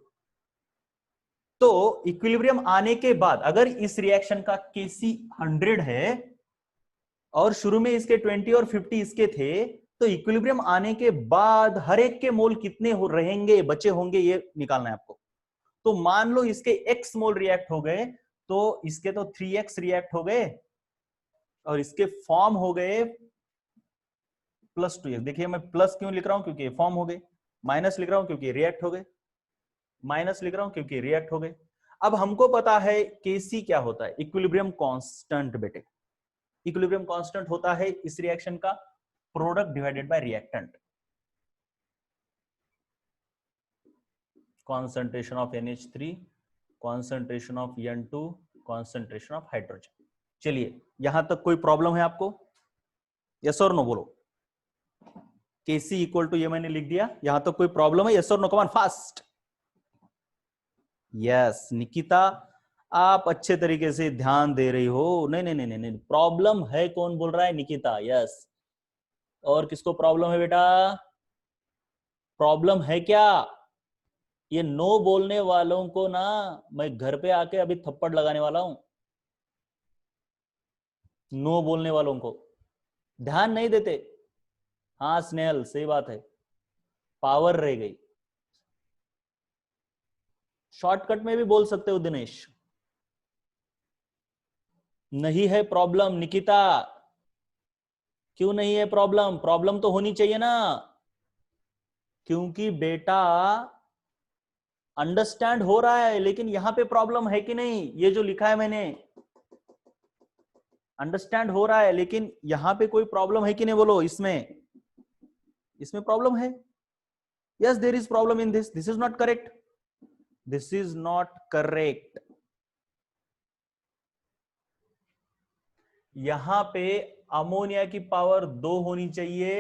तो इक्विलिब्रियम आने के बाद अगर इस रिएक्शन का Kc 100 है और शुरू में इसके 20 और 50 इसके थे, तो इक्विलिब्रियम आने के बाद हर एक के मोल कितने हो रहेंगे, बचे होंगे, ये निकालना है आपको। तो मान लो इसके x मोल रिएक्ट हो गए, तो इसके तो 3x रिएक्ट हो गए, और इसके फॉर्म हो गए प्लस 2x। देखिए मैं प्लस क्यों लिख रहा हूं, क्योंकि फॉर्म हो गए, माइनस लिख रहा हूं क्योंकि रिएक्ट हो गए, माइनस लिख रहा हूं क्योंकि रिएक्ट हो गए। अब हमको पता है Kc क्या होता है, इक्विलिब्रियम कांस्टेंट बेटे, इक्विलिब्रियम कांस्टेंट होता है इस रिएक्शन का product divided by reactant, concentration of NH3, concentration of N2, concentration of hydrogen. चलिए यहां तक कोई प्रॉब्लम है आपको, यस और नो बोलो। Kc इक्वल टू ये मैंने लिख दिया, यहां तक कोई प्रॉब्लम है, यस और no, come on fast. Yes Nikita, आप अच्छे तरीके से ध्यान दे रही हो, नहीं नहीं नहीं नहीं, प्रॉब्लम है, कौन बोल रहा है, निकिता, यस। और किसको प्रॉब्लम है बेटा, प्रॉब्लम है क्या? ये नो बोलने वालों को ना मैं घर पे आके अभी थप्पड़ लगाने वाला हूं, नो बोलने वालों को, ध्यान नहीं देते। हाँ स्नेहल, सही बात है, पावर रह गई। शॉर्टकट में भी बोल सकते हो दिनेश। नहीं है प्रॉब्लम निकिता, क्यों नहीं है प्रॉब्लम, प्रॉब्लम तो होनी चाहिए ना, क्योंकि बेटा अंडरस्टैंड हो रहा है, लेकिन यहां पे प्रॉब्लम है कि नहीं, ये जो लिखा है मैंने, अंडरस्टैंड हो रहा है, लेकिन यहां पे कोई प्रॉब्लम है कि नहीं बोलो, इसमें प्रॉब्लम है। Yes there is problem in this, this is not correct, this is not correct. यहां पे अमोनिया की पावर 2 होनी चाहिए,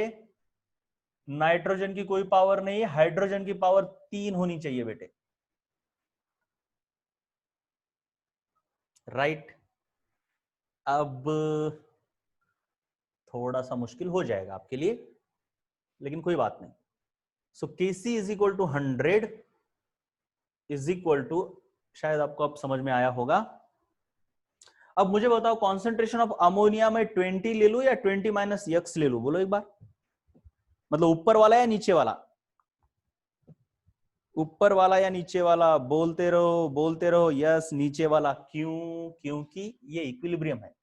नाइट्रोजन की कोई पावर नहीं, हाइड्रोजन की पावर 3 होनी चाहिए बेटे, राइट। अब थोड़ा सा मुश्किल हो जाएगा आपके लिए, लेकिन कोई बात नहीं। So Kc is equal to 100 is equal to, शायद आपको अब समझ में आया होगा। अब मुझे बताओ कॉन्सेंट्रेशन ऑफ अमोनिया में 20 ले लूं या 20 माइनस एक्स ले लूं, बोलो एक बार, मतलब ऊपर वाला या नीचे वाला, ऊपर वाला या नीचे वाला, बोलते रहो यस नीचे वाला। क्यों? क्योंकि ये इक्विलिब्रियम है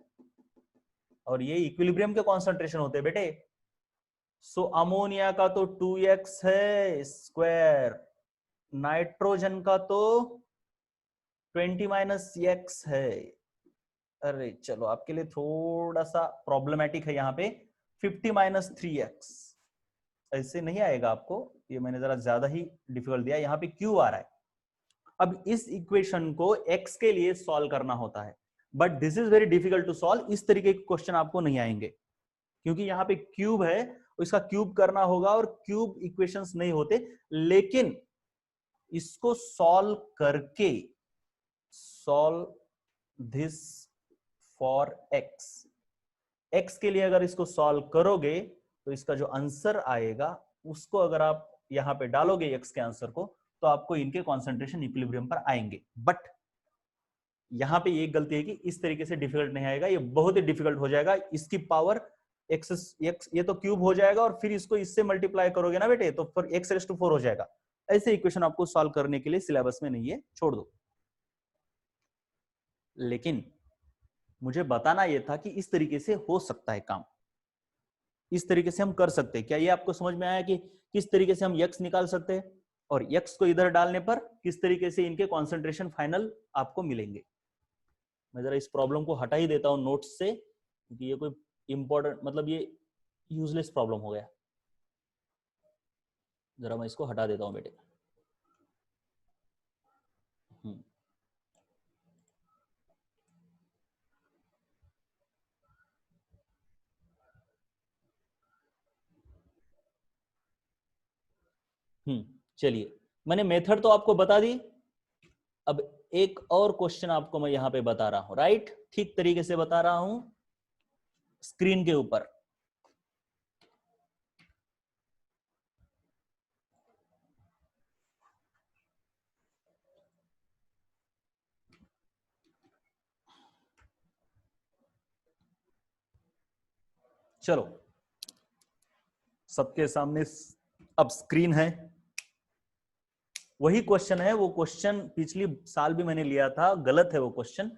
और ये इक्विलिब्रियम के कॉन्सेंट्रेशन होते हैं बेटे। सो अमोनिया का तो 2x है स्क्वायर, नाइट्रोजन का तो 20 माइनस एक्स है। अरे चलो आपके लिए थोड़ा सा प्रॉब्लमेटिक है यहाँ पे, 50 माइनस 3x, ऐसे नहीं आएगा आपको, ये मैंने जरा ज्यादा ही डिफिकल्ट दिया, यहाँ पे क्यू आ रहा है। अब इस इक्वेशन को x के लिए सॉल्व करना होता है, but this is very difficult to solve. इस तरीके के क्वेश्चन आपको नहीं आएंगे, क्योंकि यहाँ पे क्यूब है, इसका क्यूब करना होगा और क्यूब इक्वेशंस नहीं होते। लेकिन इसको सॉल्व करके, सॉल्व दिस फॉर x के लिए अगर इसको सॉल्व करोगे तो इसका जो आंसर आएगा उसको अगर आप यहां पे डालोगे x के आंसर को, तो आपको इनके कॉन्सेंट्रेशन इक्विलिब्रियम पर आएंगे। बट यहां पे एक गलती है कि इस तरीके से डिफिकल्ट नहीं आएगा, ये बहुत ही डिफिकल्ट हो जाएगा। इसकी पावर x, ये तो क्यूब हो जाएगा और फिर इसको इससे मल्टीप्लाई करोगे ना बेटे, तो फिर x⁴ हो जाएगा। ऐसे इक्वेशन आपको सॉल्व करने के लिए सिलेबस में नहीं है, छोड़ दो। लेकिन मुझे बताना यह था कि इस तरीके से हो सकता है काम, इस तरीके से हम कर सकते हैं। क्या ये आपको समझ में आया कि किस तरीके से हम x निकाल सकते हैं और x को इधर डालने पर किस तरीके से इनके कॉन्सेंट्रेशन फाइनल आपको मिलेंगे। मैं जरा इस प्रॉब्लम को हटा ही देता हूं नोट्स से, क्योंकि ये कोई इंपॉर्टेंट, मतलब ये यूजलेस प्रॉब्लम हो गया। जरा मैं इसको हटा देता हूं बेटे। चलिए, मैंने मेथड तो आपको बता दी। अब एक और क्वेश्चन आपको मैं यहां पे बता रहा हूं, राइट, ठीक तरीके से बता रहा हूं स्क्रीन के ऊपर। चलो सबके सामने अब स्क्रीन है, वही क्वेश्चन है। वो क्वेश्चन पिछली साल भी मैंने लिया था, गलत है वो क्वेश्चन।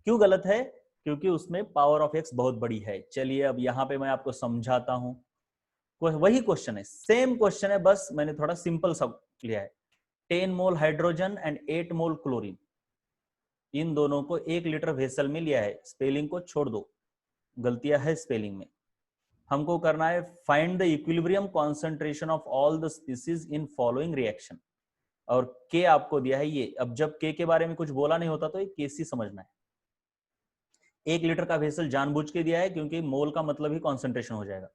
क्यों गलत है? क्योंकि उसमें पावर ऑफ एक्स बहुत बड़ी है। चलिए अब यहां पे मैं आपको समझाता हूं। वही क्वेश्चन है, सेम क्वेश्चन है, बस मैंने थोड़ा सिंपल सा लिया है। 10 mole hydrogen and 8 mole chlorine, इन दोनों को 1 लीटर वेसल में लिया है। स्पेलिंग को छोड़ दो, गलतियां है स्पेलिंग में। हमको करना है find the equilibrium concentration of all the species in following reaction, और के आपको दिया है ये। अब जब के बारे में कुछ बोला नहीं होता तो ये केसी समझना है। 1 लीटर का वेसल जानबूझ के दिया है क्योंकि मोल का मतलब ही कॉन्सेंट्रेशन हो जाएगा।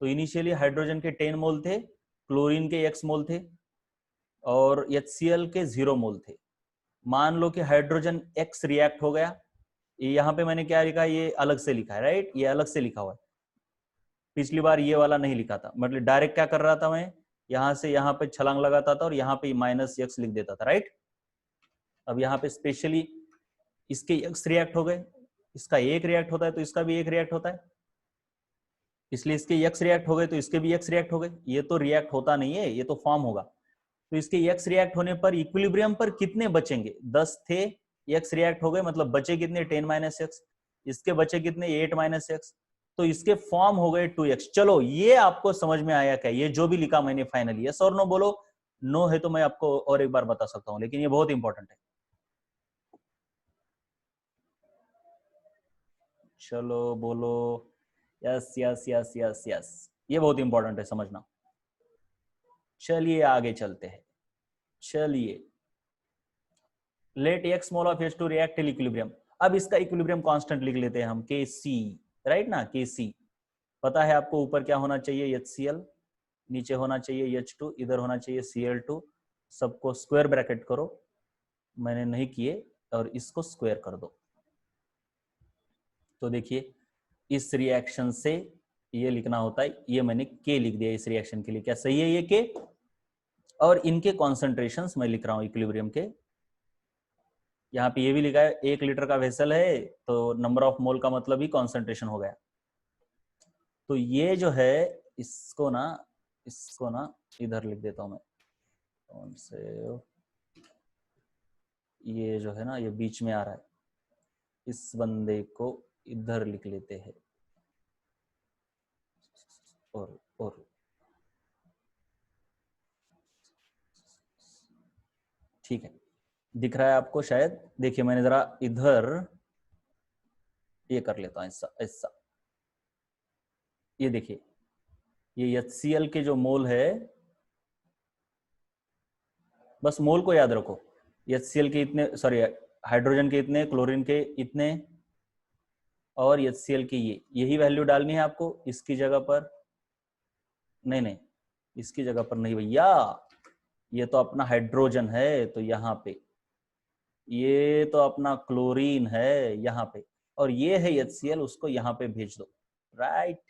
तो इनिशियली हाइड्रोजन के 10 मोल थे, क्लोरीन के x मोल थे और HCl के 0 मोल थे। मान लो कि हाइड्रोजन x रिएक्ट हो गया, यहां पे मैंने क्या लिखा है, ये अलग से लिखा है, राइट, ये अलग से लिखा हुआ है। पिछली बार ये वाला नहीं लिखा था, मतलब डायरेक्ट क्या कर रहा था मैं, यहां से यहां पे छलांग लगाता था और यहां पे -x लिख देता था, राइट। अब यहाँ पे स्पेशली इसके x रिएक्ट हो गए, इसका एक रिएक्ट होता है तो इसका भी एक रिएक्ट होता है, इसलिए इसके x रिएक्ट हो गए तो इसके भी x रिएक्ट हो गए। ये तो रिएक्ट होता नहीं है, ये तो फॉर्म होगा। तो इसके x रिएक्ट होने पर इक्विलिब्रियम पर कितने बचेंगे? 10 थे, x रिएक्ट हो गए, मतलब बचे कितने? 10 - x। इसके बचे कितने? 8 - x। तो इसके फॉर्म हो गए 2x। चलो ये आपको समझ में आया क्या, ये जो भी लिखा मैंने फाइनली? यस और नो बोलो। नो है तो मैं आपको और एक बार बता सकता हूं, लेकिन ये बहुत इंपॉर्टेंट है। चलो बोलो, yes yes yes yes yes, ये बहुत इंपॉर्टेंट है समझना। चलिए आगे चलते हैं। चलिए, let x mole of H2 react till equilibrium. अब इसका इक्विलिब्रियम कांस्टेंट लिख लेते हैं हम, Kc, राइट ना, Kc पता है आपको। ऊपर क्या होना चाहिए, HCl, नीचे होना चाहिए H2, इधर होना चाहिए Cl2। सबको स्क्वायर ब्रैकेट करो, मैंने नहीं किए, और इसको स्क्वायर कर दो। तो देखिए इस रिएक्शन से ये लिखना होता है, ये मैंने K लिख दिया इस रिएक्शन के लिए। क्या सही है ये K? और इनके कॉन्सेंट्रेशंस मैं लिख रहा हूं इक्विलिब्रियम के। यहाँ पे ये भी लिखा है 1 लीटर का वेसल है, तो नंबर ऑफ मोल का मतलब ही कॉन्सेंट्रेशन हो गया। तो ये जो है, इसको ना इधर लिख देता हूं मैं, कौन से, ये जो है ना, ये बीच में आ रहा है, इस बंदे को इधर लिख लेते हैं। और ठीक है, दिख रहा है आपको शायद। देखिए मैंने जरा इधर ये कर लेता हूं, ऐसा ऐसा। ये देखिए, ये HCl के जो मोल है, बस मोल को याद रखो। HCl के इतने, सॉरी हाइड्रोजन के इतने, क्लोरीन के इतने, और HCl की यही वैल्यू डालनी है आपको इसकी जगह पर। नहीं, इसकी जगह पर नहीं भैया, ये तो अपना हाइड्रोजन है, तो यहाँ पे ये तो अपना क्लोरीन है यहाँ पे, और ये है HCl, उसको यहाँ पे भेज दो, राइट।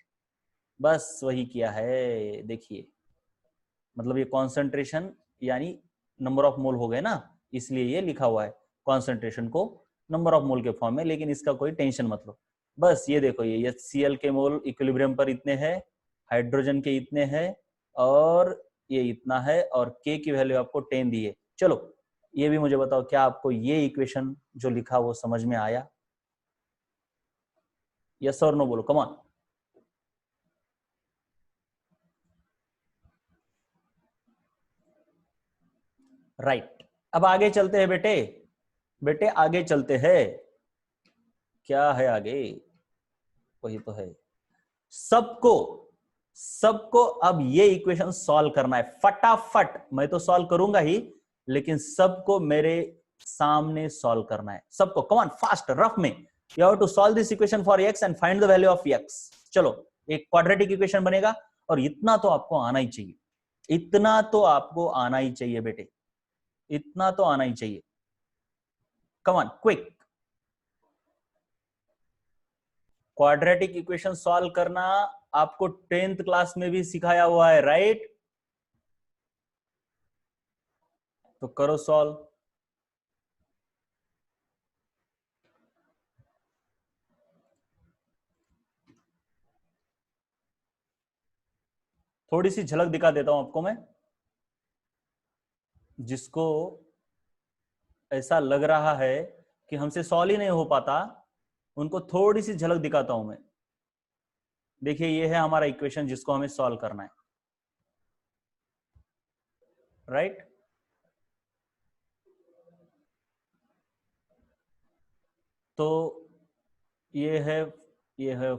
बस वही किया है, देखिए मतलब ये कॉन्सेंट्रेशन यानी नंबर ऑफ मोल हो गए ना, इसलिए ये लिखा हुआ है कॉन्सेंट्रेशन को नंबर ऑफ मोल के फॉर्म में, लेकिन इसका कोई टेंशन मत लो। बस ये देखो, ये HCl के मोल इक्विलिब्रियम पर इतने हैं, हाइड्रोजन के इतने हैं, और ये इतना है, और K की वैल्यू आपको 10 दी है। चलो ये भी मुझे बताओ, क्या आपको ये इक्वेशन जो लिखा वो समझ में आया? यस और नो बोलो, कम ऑन। राइट, अब आगे चलते हैं बेटे, बेटे आगे चलते हैं। क्या है आगे? वही तो है, सबको सबको अब ये इक्वेशन सॉल्व करना है फटाफट। मैं तो सॉल्व करूंगा ही, लेकिन सबको मेरे सामने सॉल्व करना है सबको। कम ऑन, फास्ट, रफ में। You have to solve this equation for x and find the value of x। चलो, एक क्वाड्रेटिक इक्वेशन बनेगा, और इतना तो आपको आना ही चाहिए, इतना तो आपको आना ही चाहिए बेटे, इतना तो आना ही चाहिए। Come on, quick. Quadratic equation solve करना आपको 10th क्लास में भी सिखाया हुआ है, राइट? तो करो सॉल्व। थोड़ी सी झलक दिखा देता हूं आपको मैं, जिसको ऐसा लग रहा है कि हमसे सॉल्व ही नहीं हो पाता, उनको थोड़ी सी झलक दिखाता हूं मैं। देखिए ये है हमारा इक्वेशन जिसको हमें सॉल्व करना है, राइट? तो ये है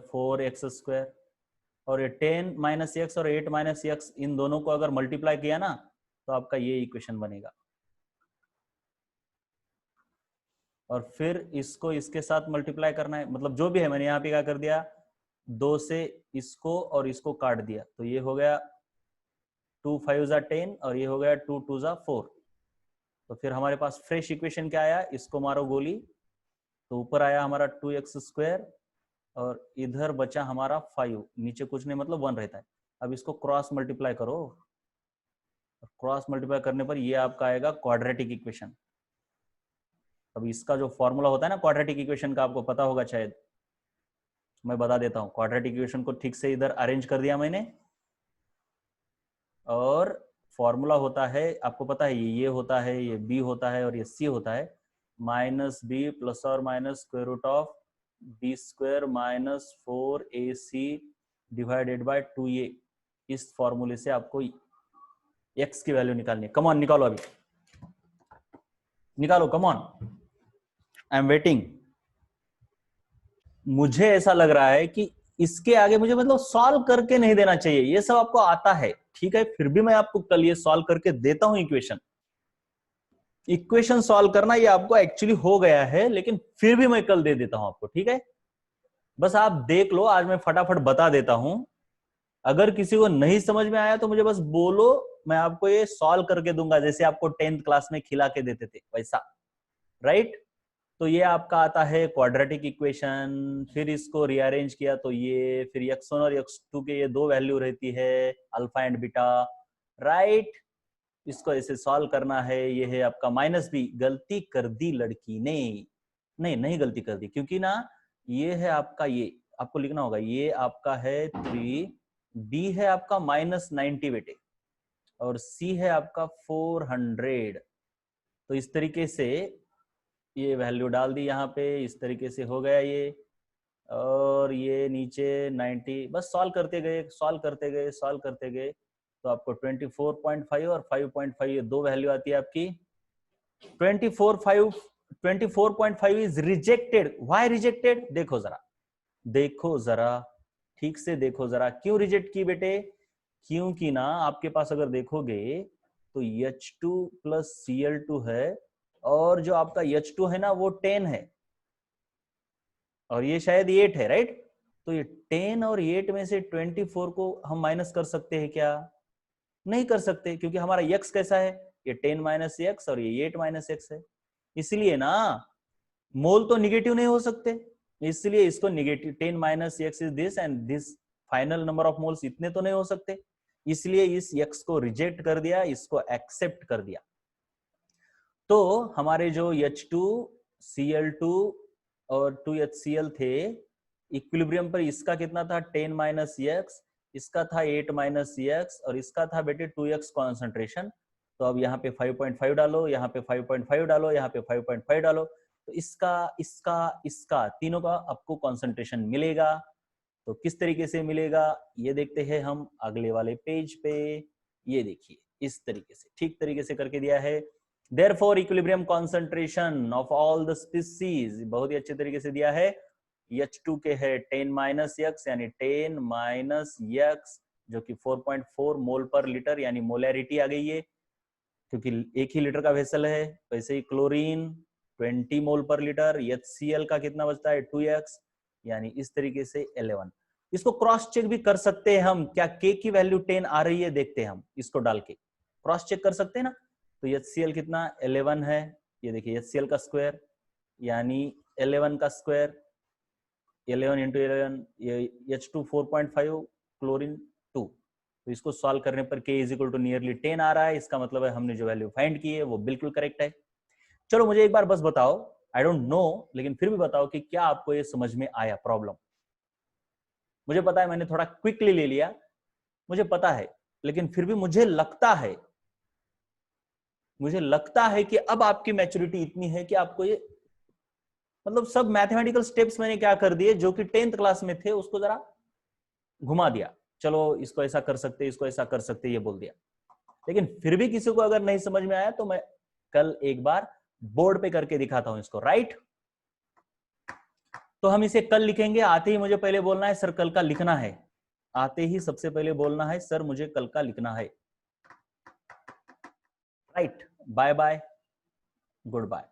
4x², और ये 10 माइनस एक्स और 8 माइनस एक्स, इन दोनों को अगर मल्टीप्लाई किया ना, तो आपका ये इक्वेशन बनेगा। और फिर इसको इसके साथ मल्टीप्लाई करना है, मतलब जो भी है, मैंने यहाँ पे क्या कर दिया, 2 से इसको और इसको काट दिया, तो ये हो गया 2 5 जा 10, और ये हो गया 2 2 जा 4। तो फिर हमारे पास फ्रेश इक्वेशन क्या आया, इसको मारो गोली, तो ऊपर आया हमारा 2x², और इधर बचा हमारा 5, नीचे कुछ नहीं मतलब 1 रहता है। अब इसको क्रॉस मल्टीप्लाई करो, क्रॉस मल्टीप्लाई करने पर ये आपका आएगा क्वाड्रेटिक इक्वेशन। अब इसका जो फॉर्मूला होता है ना क्वाड्रेटिक इक्वेशन का, आपको पता होगा शायद, मैं बता देता हूं। क्वाड्रेटिक इक्वेशन को ठीक से इधर अरेंज कर दिया मैंने, और फॉर्मूला होता है, आपको पता है, ये होता है, ये b होता है, और ये c होता है, -b प्लस और minus square root of b² minus 4ac divided by 2a। इस फॉर्मूले से आपको x की वैल्यू निकालनी है। कम ऑन, निकालो, अभी निकालो, come on, I am waiting. मुझे ऐसा लग रहा है कि इसके आगे मुझे मतलब सॉल्व करके नहीं देना चाहिए, ये सब आपको आता है, ठीक है, फिर भी मैं आपको कल ये सॉल्व करके देता हूं। इक्वेशन सॉल्व करना ये आपको एक्चुअली हो गया है, लेकिन फिर भी मैं कल दे देता हूं आपको, ठीक है। बस आप देख लो, आज मैं फटाफट बता देता हूं। अगर किसी को नहीं समझ में आया तो मुझे बस बोलो, मैं आपको ये सॉल्व करके दूंगा, जैसे आपको 10th क्लास में खिला के देते थे वैसा, राइट। तो ये आपका आता है क्वाड्रेटिक इक्वेशन, फिर इसको रीअरेंज किया तो ये, फिर x1 और x2 के ये दो वैल्यू रहती है, अल्फा एंड बीटा, राइट। इसको ऐसे सॉल्व करना है। ये है आपका माइनस बी, गलती कर दी लड़की ने, नहीं नहीं गलती कर दी, क्योंकि ना ये है आपका, ये आपको लिखना होगा, ये आपका है 3, बी है आपका -90 बेटे, और सी है आपका 400। तो इस तरीके से ये वैल्यू डाल दी यहाँ पे, इस तरीके से हो गया ये, और ये नीचे 90, बस सॉल्व करते गए सॉल्व करते गए सॉल्व करते गए, तो आपको 24.5 और 5.5 ये दो वैल्यू आती है आपकी। 24.5 इज रिजेक्टेड। Why rejected? देखो जरा, देखो जरा, ठीक से देखो जरा, क्यों रिजेक्ट की बेटे? क्योंकि ना आपके पास अगर देखोगे तो H2 प्लस Cl2 है, और जो आपका H2 है ना वो 10 है, और ये शायद 8 है, राइट। तो ये 10 और 8 में से 24 को हम माइनस कर सकते हैं क्या? नहीं कर सकते, क्योंकि हमारा x कैसा है, ये 10 माइनस एक्स और ये 8 माइनस एक्स है। इसलिए ना मोल तो निगेटिव नहीं हो सकते, इसलिए इसको negative 10 minus x is this and this final number of moles इतने तो नहीं हो सकते, इसलिए इस x को रिजेक्ट कर दिया, इसको एक्सेप्ट कर दिया। तो हमारे जो H2 Cl2 और 2HCl थे, इक्विलिब्रियम पर इसका कितना था 10 माइनस एक्स, इसका था 8 माइनस एक्स, और इसका था बेटे 2x कॉन्सेंट्रेशन। तो अब यहाँ पे 5.5 डालो, यहाँ पे 5.5 डालो, यहाँ पे 5.5 डालो, तो इसका इसका इसका तीनों का आपको कॉन्सेंट्रेशन मिलेगा। तो किस तरीके से मिलेगा ये देखते हैं हम अगले वाले पेज पे। ये देखिए इस तरीके से, ठीक तरीके से करके दिया है। Therefore equilibrium concentration of all the species, बहुत ही अच्छे तरीके से दिया है। H2 के है 10 माइनस एक्स, यानी 10 माइनस एक्स, जो कि 4.4 मोल पर लीटर, यानी मोलैरिटी आ गई है, क्योंकि एक ही लीटर का वेसल है। वैसे ही क्लोरीन 20 मोल पर लीटर, HCl का कितना बचता है 2x, यानी इस तरीके से 11। इसको क्रॉस चेक भी कर सकते हैं हम, क्या K की वैल्यू 10 आ रही है, देखते हैं हम इसको डाल के क्रॉस चेक कर सकते हैं ना। तो HCl कितना 11 है, ये देखिए HCl का स्क्वायर यानी 11 का स्क्वायर, 11 इंटू 11, ये H2 4.5, क्लोरीन 2। तो इसको सॉल्व करने पर K is equal to nearly 10 आ रहा है, इसका मतलब है हमने जो वैल्यू फाइंड की है वो बिल्कुल करेक्ट है। चलो मुझे एक बार बस बताओ, आई डोंट नो लेकिन फिर भी बताओ कि क्या आपको ये समझ में आया प्रॉब्लम। मुझे पता है मैंने थोड़ा क्विकली ले लिया, मुझे पता है, लेकिन फिर भी मुझे लगता है कि अब आपकी मैच्योरिटी इतनी है कि आपको ये मतलब सब मैथमेटिकल स्टेप्स मैंने क्या कर दिए जो कि 10th क्लास में थे उसको जरा घुमा दिया, चलो इसको ऐसा कर सकते, इसको ऐसा कर सकते, ये बोल दिया। लेकिन फिर भी किसी को अगर नहीं समझ में आया तो मैं कल एक बार बोर्ड पे करके दिखाता हूं इसको, राइट। तो हम इसे कल लिखेंगे। आते ही मुझे पहले बोलना है सर कल का लिखना है, आते ही सबसे पहले बोलना है सर मुझे कल का लिखना है, right. Bye bye, good bye.